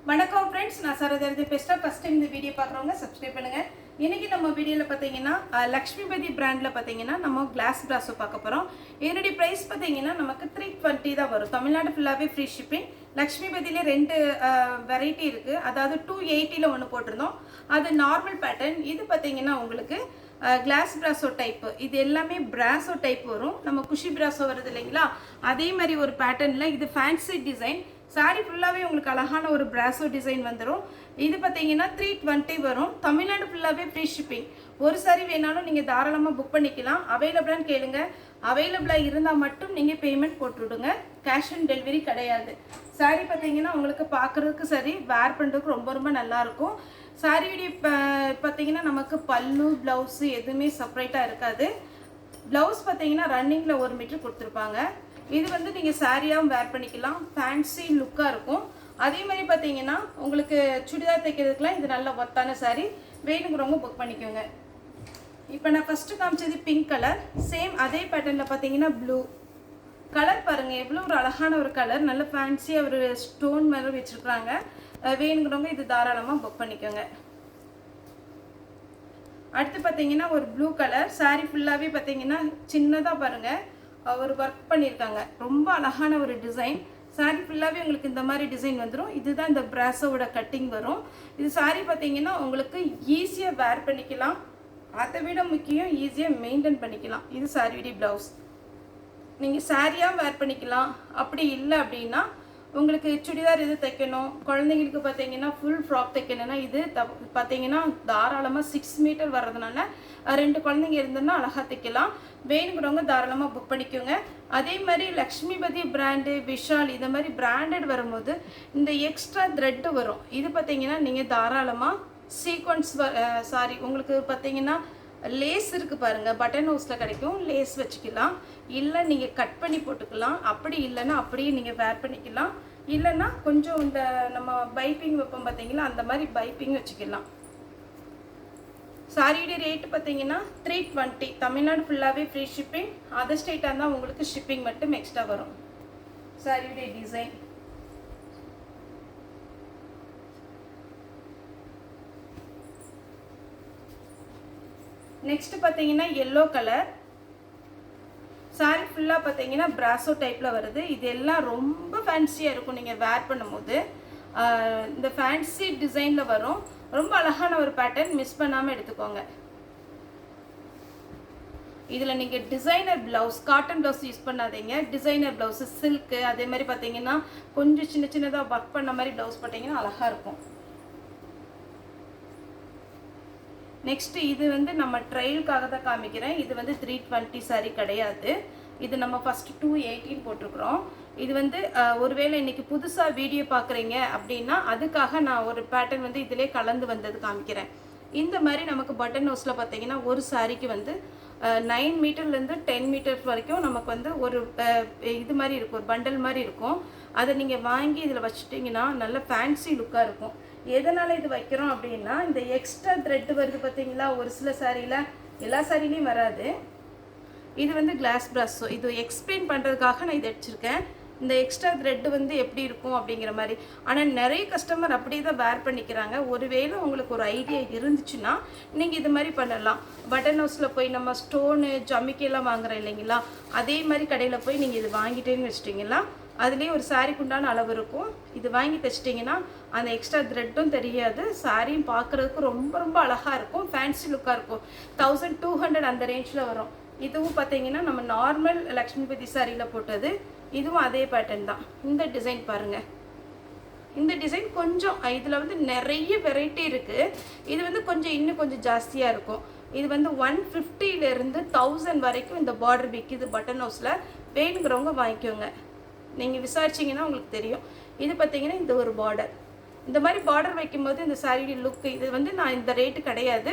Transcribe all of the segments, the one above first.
வணக்கம் ஃப்ரெண்ட்ஸ், நான் சரோஜா பேசுகிறேன். ஃபஸ்ட் டைம் இந்த வீடியோ பார்க்குறவங்க சப்ஸ்கிரைப் பண்ணுங்கள். இன்றைக்கி நம்ம வீடியோவில் பார்த்தீங்கன்னா லக்ஷ்மிபதி பிராண்டில் பார்த்தீங்கன்னா நம்ம கிளாஸ் பிராஸோ பார்க்க போகிறோம். இதனுடைய ப்ரைஸ் பார்த்தீங்கன்னா நமக்கு 320 தான் வரும். தமிழ்நாடு ஃபுல்லாகவே ஃப்ரீ ஷிப்பிங். லக்ஷ்மிபதியிலே 2 வெரைட்டி இருக்குது. அதாவது 280 ஒன்று போட்டிருந்தோம், அது நார்மல் பேட்டர்ன். இது பார்த்தீங்கன்னா உங்களுக்கு கிளாஸ் பிராஸோ டைப்பு. இது எல்லாமே பிராஸோ டைப் வரும். நம்ம குஷி பிராஸோ வருது இல்லைங்களா, அதே மாதிரி ஒரு பேட்டர்னில் இது ஃபேன்சி டிசைன். சாரி ஃபுல்லாகவே உங்களுக்கு அழகான ஒரு பிராஸோ டிசைன் வந்துடும். இது பார்த்தீங்கன்னா 320 வரும். தமிழ்நாடு ஃபுல்லாகவே ஃப்ரீ ஷிப்பிங். ஒரு சாரி வேணாலும் நீங்கள் தாராளமாக புக் பண்ணிக்கலாம். அவைலபிளான்னு கேளுங்க. அவைலபிளாக இருந்தால் மட்டும் நீங்கள் பேமெண்ட் போட்டுவிடுங்க. கேஷ் ஆன் டெலிவரி கிடையாது. சாரி பார்த்தீங்கன்னா உங்களுக்கு பார்க்குறதுக்கு சரி, வேர் பண்ணுறதுக்கு ரொம்ப ரொம்ப நல்லாயிருக்கும். சாரியுடைய பார்த்தீங்கன்னா நமக்கு பல்லு ப்ளவுஸு எதுவுமே செப்பரேட்டாக இருக்காது. ப்ளவுஸ் பார்த்தீங்கன்னா ரன்னிங்கில் 1 மீட்டர் கொடுத்துருப்பாங்க. இது வந்து நீங்கள் சாரியாகவும் வேர் பண்ணிக்கலாம். ஃபேன்சி லுக்காக இருக்கும். அதே மாதிரி பார்த்தீங்கன்னா உங்களுக்கு சுடிதார் தைக்கிறதுக்குலாம் இது நல்ல ஒர்த்தான சாரி. வேணுங்கிறவங்க புக் பண்ணிக்கோங்க. இப்போ நான் ஃபஸ்ட்டு காமிச்சது பிங்க் கலர். சேம் அதே பேட்டர்னில் பார்த்தீங்கன்னா ப்ளூ கலர் பாருங்கள், எவ்வளோ ஒரு அழகான ஒரு கலர். நல்ல ஃபேன்சியாக ஒரு ஸ்டோன் மாதிரி வச்சுருக்குறாங்க. வேணுங்கிறவங்க இது தாராளமாக புக் பண்ணிக்கோங்க. அடுத்து பார்த்தீங்கன்னா ஒரு ப்ளூ கலர் சாரி ஃபுல்லாகவே பார்த்தீங்கன்னா சின்னதாக பாருங்கள் ஒரு ஒர்க் பண்ணியிருக்காங்க. ரொம்ப அழகான ஒரு டிசைன். சாரி ஃபுல்லாகவே உங்களுக்கு இந்த மாதிரி டிசைன் வந்துடும். இதுதான் இந்த பிராஸோட கட்டிங் வரும். இது சாரி பார்த்தீங்கன்னா உங்களுக்கு ஈஸியாக வேர் பண்ணிக்கலாம். அதை விட முக்கியம் ஈஸியாக மெயின்டைன் பண்ணிக்கலாம். இது சாரியுடைய ப்ளவுஸ். நீங்கள் சாரியாக வேர் பண்ணிக்கலாம். அப்படி இல்லை அப்படின்னா உங்களுக்கு சுடிதார் எது தைக்கணும், குழந்தைங்களுக்கு பார்த்தீங்கன்னா ஃபுல் ஃப்ராக் தைக்கணும்னா இது பார்த்தீங்கன்னா தாராளமாக 6 மீட்டர் வர்றதுனால 2 குழந்தைங்க இருந்ததுன்னா அழகாக தைக்கலாம். வேணுங்கிறவங்க தாராளமாக புக் பண்ணிக்கோங்க. அதே மாதிரி லக்ஷ்மிபதி பிராண்டு, விஷால் இந்த மாதிரி பிராண்டட் வரும்போது இந்த எக்ஸ்ட்ரா த்ரெட்டு வரும். இது பார்த்தீங்கன்னா நீங்கள் தாராளமாக சீக்வன்ஸ் சாரி உங்களுக்கு பார்த்தீங்கன்னா லேஸ் இருக்குது பாருங்கள், பட்டன் ஹவுஸில் கிடைக்கும். லேஸ் வச்சுக்கலாம். இல்லை நீங்கள் கட் பண்ணி போட்டுக்கலாம். அப்படி இல்லைன்னா அப்படியே நீங்கள் வேர் பண்ணிக்கலாம். இல்லைன்னா கொஞ்சம் இந்த நம்ம பைப்பிங் வைப்போம் பார்த்தீங்களா, அந்த மாதிரி பைப்பிங் வச்சுக்கலாம். சாரியுடைய ரேட்டு பார்த்தீங்கன்னா 320. தமிழ்நாடு ஃபுல்லாகவே ஃப்ரீ ஷிப்பிங். அதர் ஸ்டேட்டாக இருந்தால் உங்களுக்கு ஷிப்பிங் மட்டும் எக்ஸ்ட்ரா வரும். சாரியுடைய டிசைன் நெக்ஸ்ட் பார்த்தீங்கன்னா எல்லோ கலர் சாரி ஃபுல்லாக பார்த்தீங்கன்னா பிராஸோ டைப்பில் வருது. இது எல்லாம் ரொம்ப ஃபேன்சியாக இருக்கும் நீங்கள் வேர் பண்ணும்போது. இந்த ஃபேன்சி டிசைனில் வரும். ரொம்ப அழகான ஒரு பேட்டர்ன். மிஸ் பண்ணாமல் எடுத்துக்கோங்க. இதில் நீங்கள் designer blouse, cotton blouse use பண்ணாதீங்க. டிசைனர் ப்ளவுஸு சில்க்கு அதே மாதிரி பார்த்தீங்கன்னா கொஞ்சம் சின்ன சின்னதாக ஒர்க் பண்ண மாதிரி ப்ளவுஸ் போட்டிங்கன்னா அழகாக இருக்கும். நெக்ஸ்ட்டு இது வந்து நம்ம ட்ரையலுக்காக தான் காமிக்கிறேன். இது வந்து 320 சாரி கிடையாது. இது நம்ம ஃபஸ்ட்டு 218 போட்டிருக்கிறோம். இது வந்து ஒருவேளை இன்றைக்கி புதுசாக வீடியோ பார்க்குறீங்க அப்படின்னா அதுக்காக நான் ஒரு பேட்டர்ன் வந்து இதிலே கலந்து வந்தது காமிக்கிறேன். இந்த மாதிரி நமக்கு பட்டன் ஹவுஸில் பார்த்தீங்கன்னா ஒரு சாரிக்கு வந்து 9 மீட்டர்லேருந்து 10 மீட்டர் வரைக்கும் நமக்கு வந்து ஒரு இது மாதிரி இருக்கும், ஒரு பண்டல் மாதிரி இருக்கும். அதை நீங்கள் வாங்கி இதில் வச்சுட்டிங்கன்னா நல்ல ஃபேன்சி லுக்காக இருக்கும். எதனால் இது வைக்கிறோம் அப்படின்னா இந்த எக்ஸ்ட்ரா த்ரெட்டு வருது பார்த்தீங்களா, ஒரு சில சாரியில், எல்லா சாரிலையும் வராது. இது வந்து கிளாஸ் பிராஸோ. இது எக்ஸ்பிளைன் பண்ணுறதுக்காக நான் இதை வச்சுருக்கேன். இந்த எக்ஸ்ட்ரா த்ரெட்டு வந்து எப்படி இருக்கும் அப்படிங்கிற மாதிரி. ஆனால் நிறைய கஸ்டமர் அப்படியே தான் வேர் பண்ணிக்கிறாங்க. ஒருவேளை உங்களுக்கு ஒரு ஐடியா இருந்துச்சுன்னா நீங்கள் இது மாதிரி பண்ணலாம். பட்டன் ஹவுஸில் போய் நம்ம ஸ்டோனு ஜமிக்கெல்லாம் வாங்குறோம் இல்லைங்களா, அதே மாதிரி கடையில் போய் நீங்கள் இது வாங்கிட்டேன்னு வச்சிட்டிங்களா அதுலேயே ஒரு சாரிக்கு உண்டான அளவு இருக்கும். இது வாங்கி தைச்சிட்டிங்கன்னா அந்த எக்ஸ்ட்ரா த்ரெட்டும் தெரியாது. சாரியும் பார்க்குறதுக்கு ரொம்ப ரொம்ப அழகாக இருக்கும். ஃபேன்சி லுக்காக இருக்கும். 1200 அந்த ரேஞ்சில் வரும். இதுவும் பார்த்தீங்கன்னா நம்ம நார்மல் லக்ஷ்மிபதி சாரியில் போட்டது. இதுவும் அதே பேட்டர்ன் தான். இந்த டிசைன் பாருங்கள். இந்த டிசைன் கொஞ்சம் இதில் வந்து நிறைய வெரைட்டி இருக்குது. இது வந்து இன்னும் கொஞ்சம் ஜாஸ்தியாக இருக்கும். இது வந்து 150லேருந்து 1000 வரைக்கும் இந்த பார்டர் விற்கிது பட்டன் ஹவுஸில். வேணுங்கிறவங்க வாங்கிக்கோங்க. நீங்கள் விசாரிச்சிங்கன்னா உங்களுக்கு தெரியும். இது பார்த்தீங்கன்னா இந்த ஒரு பார்டர். இந்த மாதிரி பார்டர் வைக்கும்போது இந்த சாரியுடைய லுக்கு இது வந்து நான் இந்த ரேட்டு கிடையாது.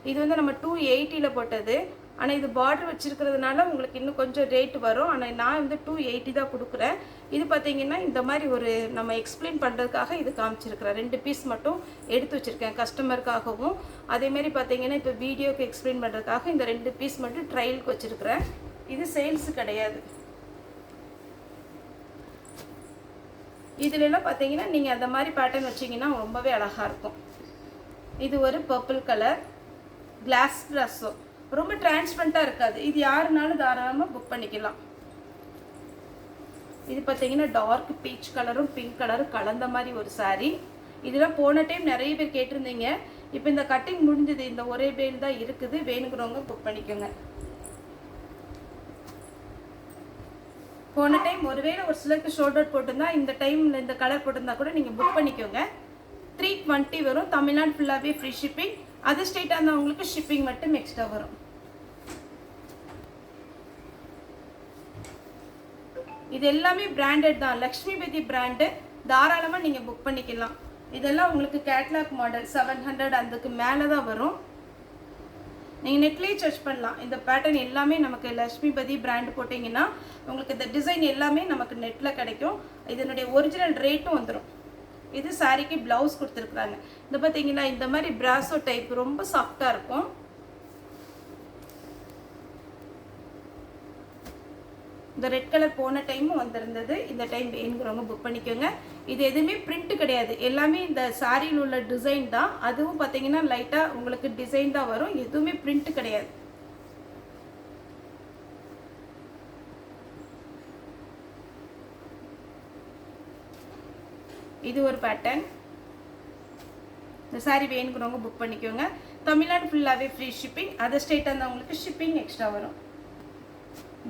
இது வந்து நம்ம 280 போட்டது. ஆனால் இது பார்டர் வச்சுருக்கிறதுனால உங்களுக்கு இன்னும் கொஞ்சம் ரேட்டு வரும். ஆனால் நான் வந்து 280 தான் கொடுக்குறேன். இது பார்த்தீங்கன்னா இந்த மாதிரி ஒரு நம்ம எக்ஸ்பிளைன் பண்ணுறதுக்காக இது காமிச்சிருக்கிறேன். 2 பீஸ் மட்டும் எடுத்து வச்சுருக்கேன் கஸ்டமருக்காகவும். அதேமாரி பார்த்தீங்கன்னா இப்போ வீடியோக்கு எக்ஸ்பிளைன் பண்ணுறதுக்காக இந்த 2 பீஸ் மட்டும் ட்ரையலுக்கு வச்சுருக்கிறேன். இது சேல்ஸு கிடையாது. இதுலலாம் பார்த்தீங்கன்னா நீங்கள் அந்த மாதிரி பேட்டர்ன் வச்சிங்கன்னா ரொம்பவே அழகாக இருக்கும். இது ஒரு பர்பிள் கலர் கிளாஸ் ப்ளஸ்ஸோ, ரொம்ப டிரான்ஸ்பரண்ட்டாக இருக்காது. இது யாருனாலும் தாராளமாக புக் பண்ணிக்கலாம். இது பார்த்தீங்கன்னா டார்க் பீச் கலரும் பிங்க் கலரும் கலந்த மாதிரி ஒரு சாரீ. இதெல்லாம் போன டைம் நிறைய பேர் கேட்டிருந்தீங்க. இப்போ இந்த கட்டிங் முடிஞ்சது, இந்த ஒரே பேல் தான் இருக்குது. வேணுங்கிறவங்க புக் பண்ணிக்கோங்க. போன டைம் ஒருவேளை ஒரு சிலருக்கு ஷோல்டர் போட்டிருந்தா இந்த டைமில் இந்த கலர் போட்டிருந்தா கூட நீங்கள் புக் பண்ணிக்கோங்க. 320 வரும். தமிழ்நாடு ஃபுல்லாகவே ஃப்ரீ ஷிப்பிங். அது ஸ்டேட்டாக இருந்தால் உங்களுக்கு ஷிப்பிங் மட்டும் எக்ஸ்ட்ரா வரும். இது எல்லாமே பிராண்டட் தான், லக்ஷ்மிபதி பிராண்டு. தாராளமாக நீங்கள் புக் பண்ணிக்கலாம். இதெல்லாம் உங்களுக்கு கேட்லாக் மாடல் 700 அதுக்கு மேலே தான் வரும். நீங்கள் நெட்லேயே சர்ச் பண்ணலாம். இந்த பேட்டர்ன் எல்லாமே நமக்கு லக்ஷ்மிபதி பிராண்டு போட்டிங்கன்னா உங்களுக்கு இந்த டிசைன் எல்லாமே நமக்கு நெட்டில் கிடைக்கும். இதனுடைய ஒரிஜினல் ரேட்டும் வந்துடும். இது சாரிக்கு ப்ளவுஸ் கொடுத்துருக்குறாங்க. இந்த பார்த்தீங்கன்னா இந்த மாதிரி பிராசோ டைப் ரொம்ப சாஃப்டாக இருக்கும். இந்த ரெட் கலர் போன டைமும் வந்திருந்தது. இந்த டைம் வேணுங்கிறவங்க புக் பண்ணிக்கோங்க. இது எதுவுமே பிரிண்ட் கிடையாது, எல்லாமே இந்த சாரியில் உள்ள டிசைன் தான். அதுவும் பார்த்தீங்கன்னா லைட்டாக உங்களுக்கு டிசைன் தான் வரும், எதுவுமே பிரிண்ட் கிடையாது. இது ஒரு பேட்டர்ன். இந்த சாரி வேணுங்கிறவங்க புக் பண்ணிக்கோங்க. தமிழ்நாடு ஃபுல்லாகவே ஃப்ரீ ஷிப்பிங். அதர் ஸ்டேட்டாக இருந்தால் உங்களுக்கு ஷிப்பிங் எக்ஸ்ட்ரா வரும்.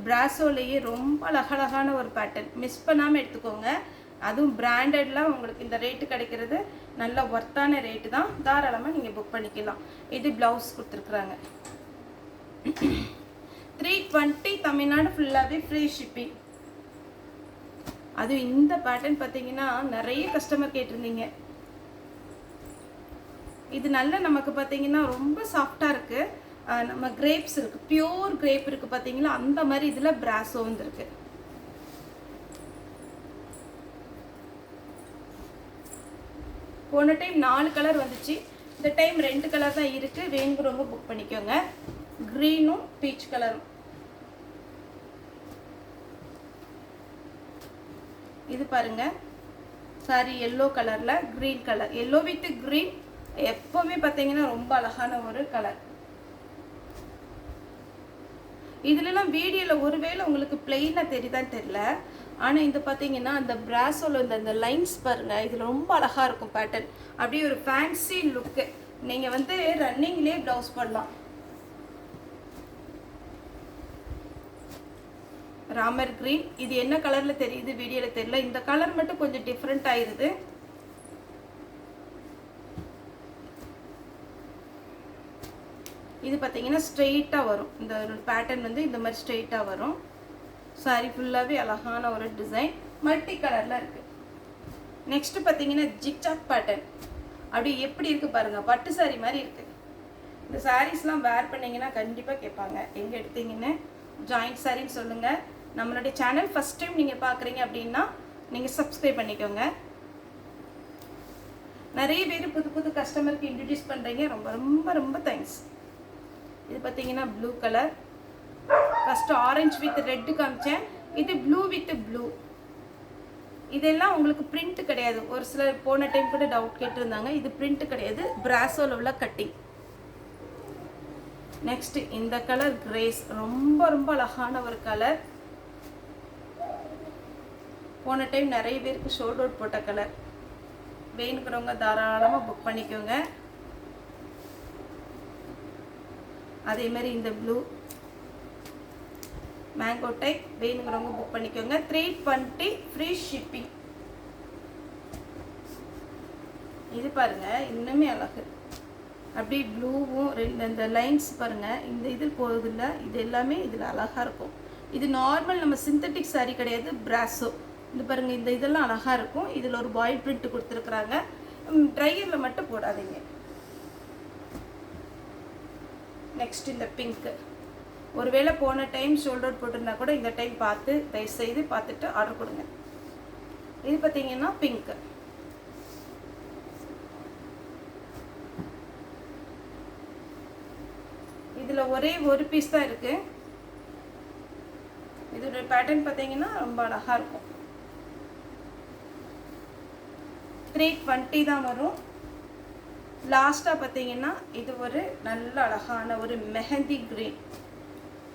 பிராசோலேயே ரொம்ப அழகழகான ஒரு பேட்டர்ன், மிஸ் பண்ணாமல் எடுத்துக்கோங்க. அதுவும் பிராண்டட்லாம் உங்களுக்கு இந்த ரேட்டு கிடைக்கிறது நல்ல ஒர்த்தான ரேட்டு தான். தாராளமாக நீங்கள் புக் பண்ணிக்கலாம். இது ப்ளவுஸ் கொடுத்துருக்குறாங்க. 320 தமிழ்நாடு ஃபுல்லாகவே ஃப்ரீ ஷிப்பிங். அதுவும் இந்த பேட்டர்ன் பார்த்தீங்கன்னா நிறைய கஸ்டமர் கேட்டிருந்தீங்க. இது நல்ல நமக்கு பார்த்தீங்கன்னா ரொம்ப சாஃப்டாக இருக்குது. நம்ம கிரேப்ஸ் இருக்குது, பியூர் கிரேப் இருக்குது பார்த்தீங்களா, அந்த மாதிரி இதில் பிராசோ வந்துருக்கு. போன டைம் 4 கலர் வந்துச்சு, இந்த டைம் 2 கலர் தான் இருக்குது. வேணுங்கிறவங்க புக் பண்ணிக்கோங்க. க்ரீனும் பீச் கலரும். இது பாருங்க சாரி எல்லோ கலரில் green colour, yellow with green எப்போவுமே பார்த்தீங்கன்னா ரொம்ப அழகான ஒரு கலர். இதுலலாம் வீடியோவில் ஒருவேளை உங்களுக்கு பிளெயினாக தெரியுதான்னு தெரியல, ஆனால் இது பார்த்தீங்கன்னா அந்த பிராசோவில் இந்த லைன்ஸ் பாருங்கள், இதில் ரொம்ப அழகாக இருக்கும் பேட்டர்ன். அப்படியே ஒரு ஃபேன்சி லுக்கு. நீங்கள் வந்து ரன்னிங்லேயே ப்ளவுஸ் பண்ணலாம். ராமர் கிரீன், இது என்ன கலரில் தெரியுது வீடியோவில் தெரியல, இந்த கலர் மட்டும் கொஞ்சம் டிஃப்ரெண்ட் ஆயிடுது. இது பார்த்தீங்கன்னா ஸ்ட்ரெயிட்டாக வரும். இந்த பேட்டர்ன் வந்து இந்த மாதிரி ஸ்ட்ரெயிட்டாக வரும். சாரி ஃபுல்லாகவே அழகான ஒரு டிசைன், மல்டி கலரில் இருக்குது. நெக்ஸ்ட்டு பார்த்தீங்கன்னா ஜிக்ஜாக் பேட்டர்ன். அப்படி எப்படி இருக்குது பாருங்கள், பட்டு சாரி மாதிரி இருக்குது. இந்த சாரீஸ்லாம் வேர் பண்ணிங்கன்னா கண்டிப்பாக கேட்பாங்க எங்கே எடுத்தீங்கன்னு. ஜாயிண்ட் சாரின்னு சொல்லுங்கள். நம்மளுடைய சேனல் ஃபஸ்ட் டைம் நீங்கள் பார்க்குறீங்க அப்படின்னா நீங்கள் சப்ஸ்கிரைப் பண்ணிக்கோங்க. நிறைய பேர் புது புது கஸ்டமருக்கு இன்ட்ரடியூஸ் பண்ணுறீங்க, ரொம்ப ரொம்ப ரொம்ப தேங்க்ஸ். இது பார்த்தீங்கன்னா blue colour. First orange with red காமிச்சேன், இது ப்ளூ வித் ப்ளூ. இதெல்லாம் உங்களுக்கு பிரிண்ட் கிடையாது. ஒரு சிலர் போன டைம் கூட டவுட் கேட்டிருந்தாங்க, இது பிரிண்ட் கிடையாது, பிராசோவில் உள்ள கட்டிங். நெக்ஸ்ட் இந்த கலர் கிரேஸ், ரொம்ப ரொம்ப அழகான ஒரு கலர். போன டைம் நிறைய பேருக்கு ஷோல்ட் அவுட் போட்ட கலர். வேணுங்கிறவங்க தாராளமாக புக் பண்ணிக்கோங்க. அதே மாதிரி இந்த ப்ளூ மேங்கோ டைப் வேணுங்கிறவங்க புக் பண்ணிக்கோங்க. 320 ஃப்ரீ ஷிப்பிங். இது பாருங்க இன்னுமே அழகு. அப்படியே ப்ளூவும் இந்த லைன்ஸ் பாருங்க, இந்த இது போகுது இல்லை, இது எல்லாமே இதில் அழகாக இருக்கும். இது நார்மல் நம்ம சிந்தட்டிக் சாரி கிடையாது, பிராசோ. இது பாருங்க, இந்த இதெல்லாம் அழகாக இருக்கும். இதில் ஒரு பாயில் பிரிண்ட் கொடுத்துருக்குறாங்க. ட்ரையரில் மட்டும் போடாதீங்க. நெக்ஸ்ட் இந்த பிங்க்கு. ஒருவேளை போன டைம் ஷோல்டர் போட்டிருந்தா கூட இந்த டைம் பார்த்து தயவுசெய்து பார்த்துட்டு ஆர்டர் கொடுங்க. இது பார்த்தீங்கன்னா பிங்க்கு. இதில் ஒரே ஒரு பீஸ் தான் இருக்குது. இதோட பேட்டர்ன் பார்த்தீங்கன்னா ரொம்ப அழகாக இருக்கும். 320 தான் வரும். லாஸ்ட்டாக பார்த்தீங்கன்னா இது ஒரு நல்ல அழகான ஒரு மெஹந்தி க்ரீன்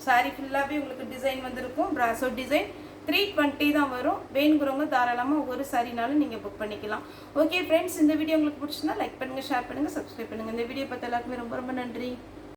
சாரீ ஃபுல்லாகவே உங்களுக்கு டிசைன் வந்திருக்கும். பிராசோ டிசைன் 320 தான் வரும். வேணுங்கிறவங்க தாராளமாக ஒரு சாரினாலும் நீங்கள் புக் பண்ணிக்கலாம். ஓகே ஃப்ரெண்ட்ஸ், இந்த வீடியோ உங்களுக்கு பிடிச்சிருந்தா லைக் பண்ணுங்கள், ஷேர் பண்ணுங்கள், சப்ஸ்கிரைப் பண்ணுங்கள். இந்த வீடியோ பார்த்த எல்லாருக்குமே ரொம்ப ரொம்ப நன்றி.